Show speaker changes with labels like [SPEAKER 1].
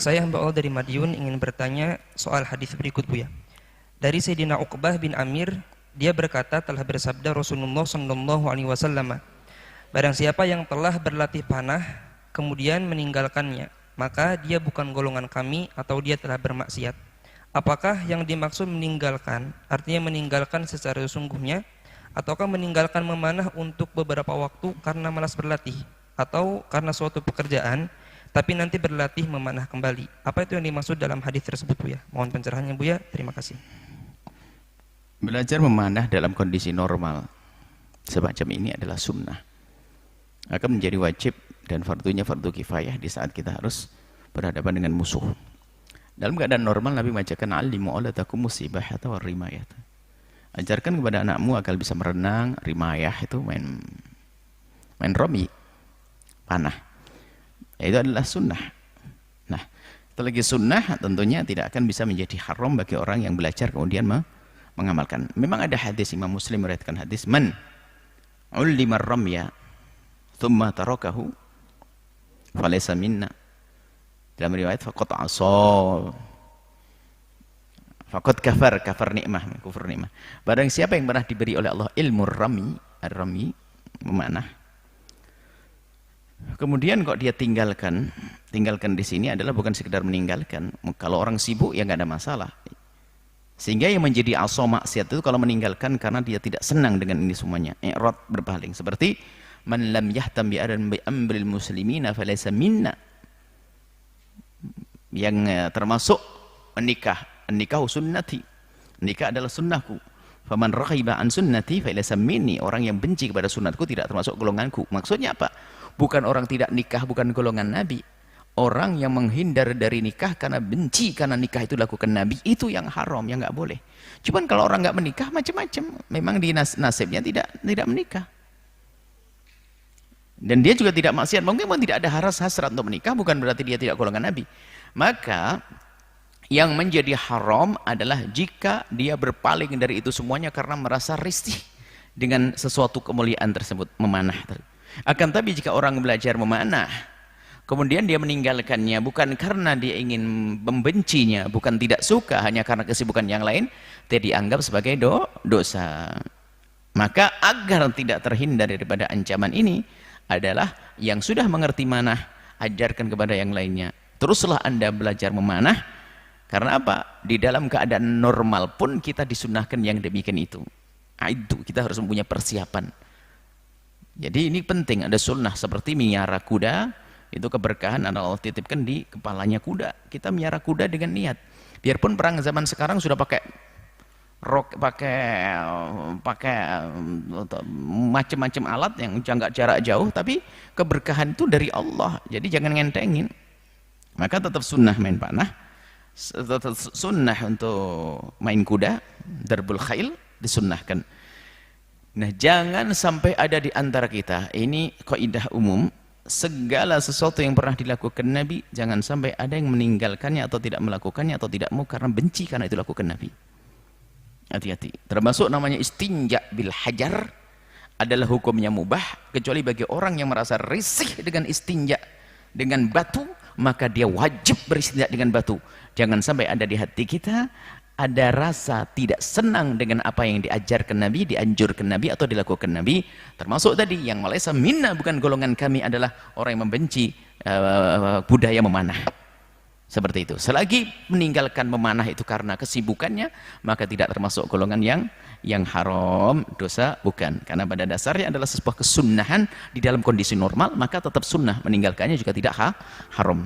[SPEAKER 1] Saya hamba Allah dari Madiun ingin bertanya soal hadis berikut, Buya. Dari Sayyidina Uqbah bin Amir, dia berkata telah bersabda Rasulullah sallallahu alaihi wasallam, barang siapa yang telah berlatih panah kemudian meninggalkannya, maka dia bukan golongan kami atau dia telah bermaksiat. Apakah yang dimaksud meninggalkan artinya meninggalkan secara sesungguhnya, ataukah meninggalkan memanah untuk beberapa waktu karena malas berlatih, atau karena suatu pekerjaan tapi nanti berlatih memanah kembali? Apa itu yang dimaksud dalam hadis tersebut, Buya? Mohon pencerahannya, Buya. Terima kasih.
[SPEAKER 2] Belajar memanah dalam kondisi normal semacam ini adalah sunnah, akan menjadi wajib dan fardunya fardu kifayah di saat kita harus berhadapan dengan musuh. Dalam keadaan normal Nabi mengajarkan alimu auladakum musibahata war rimayah. Ajarkan kepada anakmu agar bisa merenang. Rimayah itu main romi, panah. Itu adalah sunnah. Nah, itu lagi sunnah, tentunya tidak akan bisa menjadi haram bagi orang yang belajar kemudian mengamalkan. Memang ada hadis, Imam Muslim meriwayatkan hadis, man ullimar ramya thumma tarakahu falaysa minna. Dalam riwayat faqad asal, faqad kafar nikmah, kufur nikmah. Barang siapa yang pernah diberi oleh Allah ilmu rami, ar-rami, memanah, kemudian kok dia tinggalkan di sini adalah bukan sekedar meninggalkan. Kalau orang sibuk ya nggak ada masalah. Sehingga yang menjadi asa maksiat itu kalau meninggalkan karena dia tidak senang dengan ini semuanya. I'rad, berpaling. Seperti man lam yahtam bi amril muslimina falaysa minna. Yang termasuk menikah. Nikah sunnati. Nikah adalah sunnahku. Faman raghiba an sunnati falaysa minni. Orang yang benci kepada sunnatku tidak termasuk golonganku. Maksudnya apa? Bukan orang tidak nikah, bukan golongan Nabi. Orang yang menghindar dari nikah karena benci karena nikah itu dilakukan Nabi, itu yang haram, yang nggak boleh. Cuman kalau orang nggak menikah macam-macam, memang di nasibnya tidak menikah. Dan dia juga tidak maksiat, mungkin tidak ada hasrat untuk menikah, bukan berarti dia tidak golongan Nabi. Maka yang menjadi haram adalah jika dia berpaling dari itu semuanya karena merasa risih dengan sesuatu kemuliaan tersebut, memanah. Akan tapi jika orang belajar memanah kemudian dia meninggalkannya bukan karena dia ingin membencinya, bukan tidak suka, hanya karena kesibukan yang lain, dia dianggap sebagai dosa. Maka agar tidak terhindar daripada ancaman ini adalah yang sudah mengerti manah, ajarkan kepada yang lainnya. Teruslah Anda belajar memanah. Karena apa? Di dalam keadaan normal pun kita disunahkan yang demikian itu. Itu kita harus mempunyai persiapan. Jadi ini penting, ada sunnah seperti miara kuda. Itu keberkahan Allah titipkan di kepalanya kuda. Kita miara kuda dengan niat. Biarpun perang zaman sekarang sudah pakai macam-macam alat yang jarak jauh, tapi keberkahan itu dari Allah. Jadi jangan ngentengin. Maka tetap sunnah main panah, tetap sunnah untuk main kuda, darbul khail disunnahkan. Nah, jangan sampai ada di antara kita, ini kaidah umum, segala sesuatu yang pernah dilakukan Nabi, jangan sampai ada yang meninggalkannya atau tidak melakukannya atau tidak mau karena benci karena itu lakukan Nabi. Hati-hati. Termasuk namanya istinja bil hajar adalah hukumnya mubah, kecuali bagi orang yang merasa risih dengan istinja dengan batu, maka dia wajib beristinja dengan batu. Jangan sampai ada di hati kita ada rasa tidak senang dengan apa yang diajarkan Nabi, dianjurkan Nabi atau dilakukan Nabi. Termasuk tadi yang malaysa minna, bukan golongan kami, adalah orang yang membenci budaya memanah. Seperti itu. Selagi meninggalkan memanah itu karena kesibukannya, maka tidak termasuk golongan yang haram, dosa bukan. Karena pada dasarnya adalah sebuah kesunnahan di dalam kondisi normal, maka tetap sunnah, meninggalkannya juga tidak haram.